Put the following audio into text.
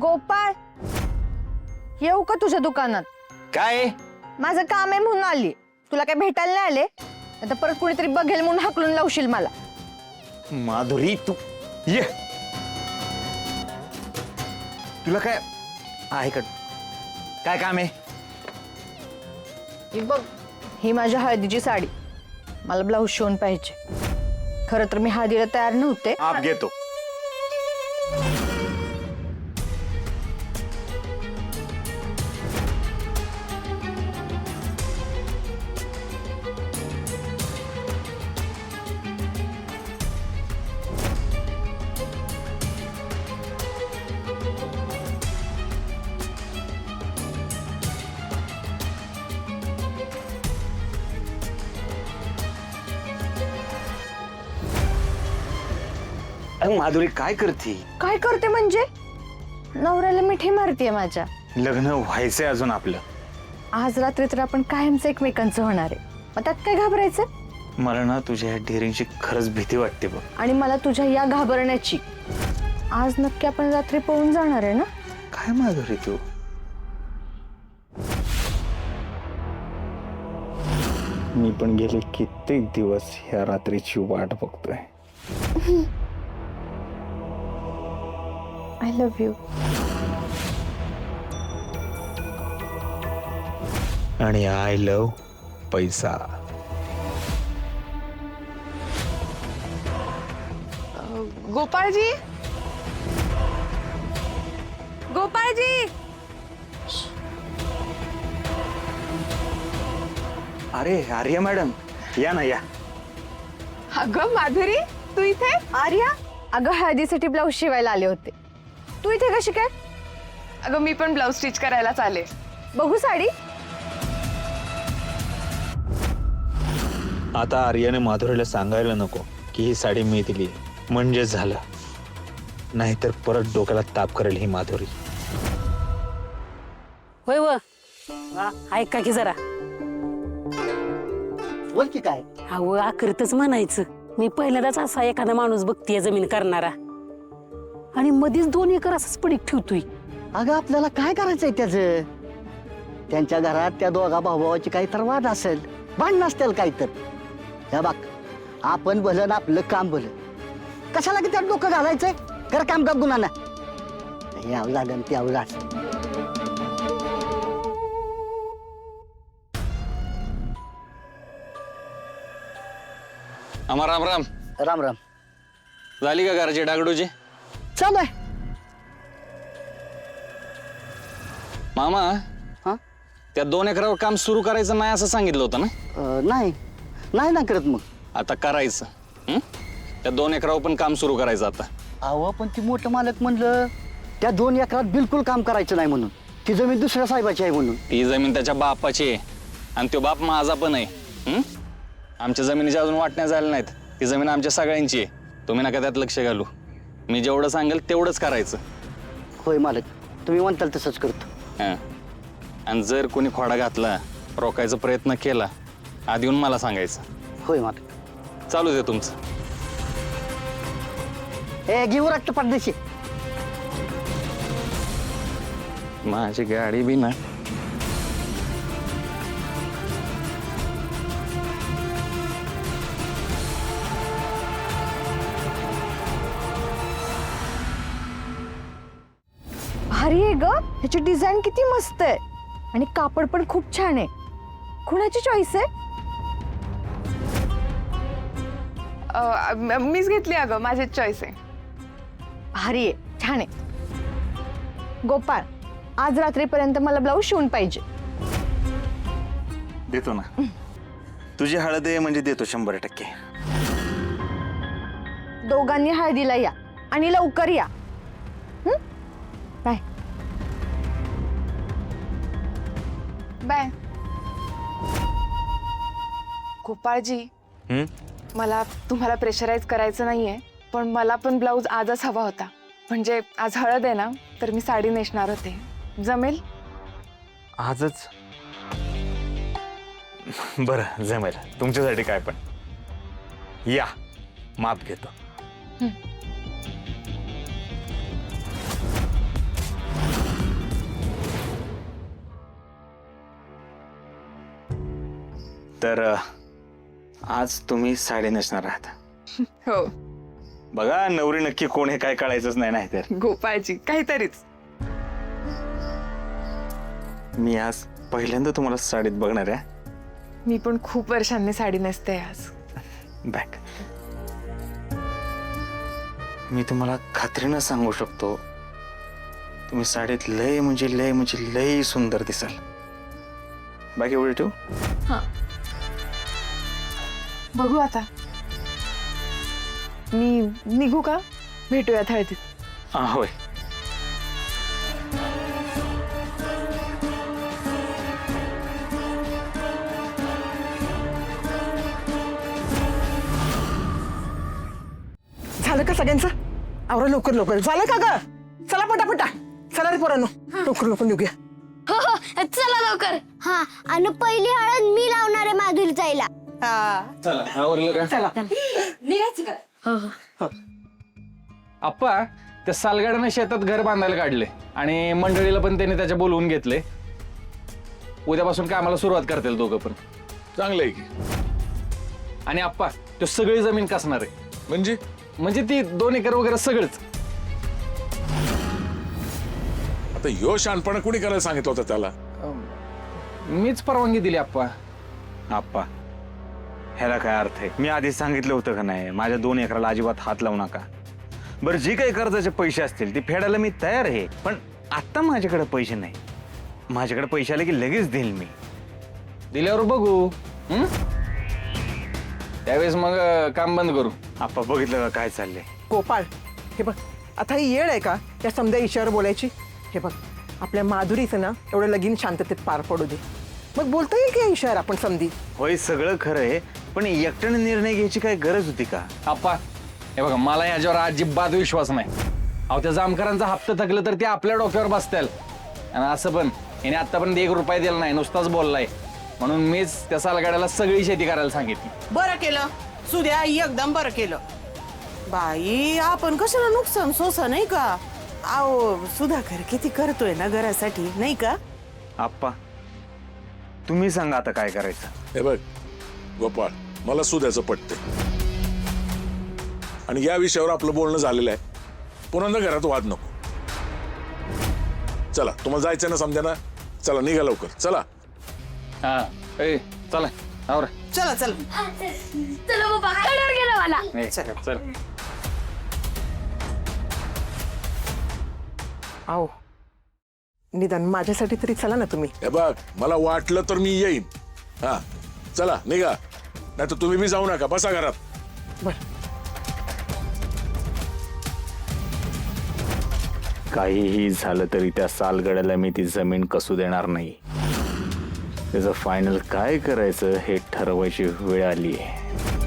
गोपाळ, येऊ का तुझ्या दुकानात? काय? माझं काम आहे म्हणून आली. तुला काय भेटायला नाही आले? आता परत कुणीतरी बघेल म्हणून हाकलून लावशील मला. माधुरी तू ये. तुला काय आहे का? काय काम आहे? ही बघ, ही माझ्या हळदीची साडी. मला ब्लाऊज शिवून पाहिजे. खरं तर मी हळदीला तयार नव्हते. आप घेतो. अरे माधुरी काय करते? काय करते म्हणजे? नवऱ्याला मिठी मारतीये माझ्या. लग्न व्हायचंय अजून आपलं. आज रात्री तर आपण कायमच एकमेकांचं होणार आहे. मग त्यात काय घाबरायचं? मला ना तुझ्या डेअरिंगची खरंच भीती वाटते बघ. आणि मला तुझ्या या घाबरण्याची. आज नक्की आपण रात्री पळून जाणार आहे ना? काय माधुरी तू? मी पण गेले कित्येक दिवस ह्या रात्रीची वाट बघतोय. I love you. आणि आय लव्ह पैसा. गोपाळजी, गोपाळजी. अरे आर्या मॅडम, या ना या. अगं माधुरी, तू इथे? आर्या, अगं हळदीसाठी ब्लाऊज शिवायला आले होते. तू इथे कशी काय? अगं मी पण ब्लाऊज स्टिच करायलाच आले. बघू साडी. आता आर्याने माधुरीला सांगायला नको की ही साडी मी दिली, म्हणजे झालं. नाहीतर परत डोक्याला ताप करेल ही माधुरी. होय व ऐका की जरा. बोल की काय? अहो आखरीतच म्हणायचं. मी पहिल्यांदाच असा एखादा माणूस बघतीये जमीन करणारा, आणि मधीच 2 एकर असंच पडीक ठेवतोय. अगं आपल्याला काय करायचंय त्याचं? त्यांच्या घरात त्या दोघा भाऊभावाची काही तर वाद असेल, भांडण असतील काही तर. या बघ, आपण भलं ना आपलं काम भलं. कशाला की त्यात डोकं घालायचंय? कर काम का गुन्हा ना. यावं झालं ते यावं झालं. आम्हा राम राम. राम राम. झाली का घराची डागडूची? चालू आहे. मामा, हा? त्या 2 एकरावर काम सुरू करायचं नाही असं सांगितलं होतं ना? नाही नाही ना करत. मग आता करायचं. त्या 2 एकरावर पण काम सुरू करायचं आता. अहो पण ती मोठं मालक म्हणलं त्या 2 एकरात बिलकुल काम करायचं नाही म्हणून. ती जमीन दुसऱ्या साहेबाची आहे म्हणून. ती जमीन त्याच्या बापाची आहे आणि तो बाप माझा पण आहे. आमच्या जमिनीच्या अजून वाटण्या झाल्या नाहीत. ती जमीन आमच्या सगळ्यांची आहे. तुम्ही नका त्यात लक्ष घालू. मी जेवढं सांगेल तेवढंच करायचं. होय मालक, तुम्ही म्हणताल तसंच करतो. हां, आणि जर कोणी खोडा घातला, रोखायचा प्रयत्न केला, आधी येऊन मला सांगायचं. होय मालक. चालू दे तुमचं. ए घेऊ रक्त परदेशी. माझी गाडी बी ना. भारी आहे ग. ह्याची डिझाईन किती मस्त आहे आणि कापड पण खूप छान आहे. कुणाची चॉईस आहे? मीच घेतली. अगं माझीच चॉईस आहे. भारी आहे, छान आहे. गोपाळ, आज रात्रीपर्यंत मला ब्लाऊज शिवून पाहिजे. देतो ना. तुझी हळद आहे म्हणजे देतो 100%. दोघांनी हळदीला या आणि लवकर या. Bye bye. गोपाळजी, मला तुम्हाला प्रेशराईज करायचं नाहीये, पण मला पण ब्लाऊज आजच हवा होता. म्हणजे आज हळद आहे ना, तर मी साडी नेसणार होते. जमेल? आजच? बरं जमेल. तुमच्यासाठी काय पण. या, माप घेतो. तर आज तुम्ही साडी नेसणार आहात. हो बघा नवरी नक्की कोण हे काय कळायचंच नाही नाहीतर. गोपाळजी काहीतरीच. मी आज पहिल्यांदा तुम्हाला साडीत बघणार आहे. मी पण खूप वर्षांनी साडी नेसते आज. बॅक. मी तुम्हाला खात्रीनं सांगू शकतो तुम्ही साडीत लय म्हणजे लय सुंदर दिसाल. बाकी एवढी ठेवू. बघू आता. मी निघू का? भेटूयात हळदीत. होय. झालं का सगळ्यांचं? आवरा लवकर लवकर. झालं का ग? चला पटापटा. चला रे पोरांनो, लवकर लवकर निघूया. हो हो चला लवकर. हा आणि पहिली हळद मी लावणार आहे माधुरीच्या आईला. आप्पा त्या सालगाड्यानं शेतात घर बांधायला काढले आणि मंडळीला पण त्यांनी त्याच्या बोलवून घेतले. उद्यापासून कामाला सुरुवात करतील दोघं पण. चांगलं आहे की. आणि आप्पा तो सगळी जमीन कसणार आहे. म्हणजे ती 2 एकर वगैरे सगळंच. आता यो शहाणपणा कुणी करायला सांगितलं होतं त्याला? मीच परवानगी दिली आप्पा. आप्पा ह्याला काय अर्थ आहे? मी आधी सांगितलं होतं का नाही माझ्या 2 एकराला अजिबात हात लावू नका. बरं जे काही कर्जाचे पैसे असतील ते फेडायला मी तयार आहे, पण आता माझ्याकडे पैसे नाही. माझ्याकडे पैसे आले की लगेच देईल मी. दिल्यावर बघू. त्यावेळेस मग काम बंद करू. आप्पा बघितलं का काय चाललंय? गोपाळ, हे बघ आता ही येळ आहे का या समजा इशावर बोलायची? हे बघ आपल्या माधुरीचं ना एवढं लगीन शांततेत पार पडू दे, मग बोलता येईल की या इशार आपण समधी. होय सगळं खरं आहे, पण एकट्याने निर्णय घ्यायची काय गरज होती का? आप्पा हे बघा मला याच्यावर अजिबात विश्वास नाही. अहो त्या जामकरांचा हप्ता थकलं तर ते आपल्या डोक्यावर बसतील. आणि असं पण याने आतापर्यंत 1 रुपया दिला नाही, नुसताच बोललाय. म्हणून मीच त्या सालगाड्याला सगळी शेती करायला सांगितली. बरं केलं सुद्या, एकदम बरं केलं. बाई आपण कशाला नुकसान सोसा नाही का? आओ सुधाकर किती करतोय ना घरासाठी, नाही का? आप्पा तुम्ही सांगा आता काय करायचं. हे बघ गोपाळ, मला सुद्याचं पटते आणि या विषयावर आपलं बोलणं झालेलं आहे. पुन्हा घरात वाद नको. चला तुम्हाला जायचं ना समजा ना. चला निघा लवकर. चला. हा ए चला आवर. चला चला. चला बाबा कलर गेला मला. चल. आओ निदान माझ्यासाठी तरी चला ना तुम्ही. हे बघ मला वाटलं तर मी येईन. हा चला निघा, नाही तर तुम्ही बी जाऊ नका. बसा घरात. बरं काहीही झालं तरी त्या सालगड्याला मी ती जमीन कसू देणार नाही. त्याचं फायनल काय करायचं हे ठरवायची वेळ आली आहे.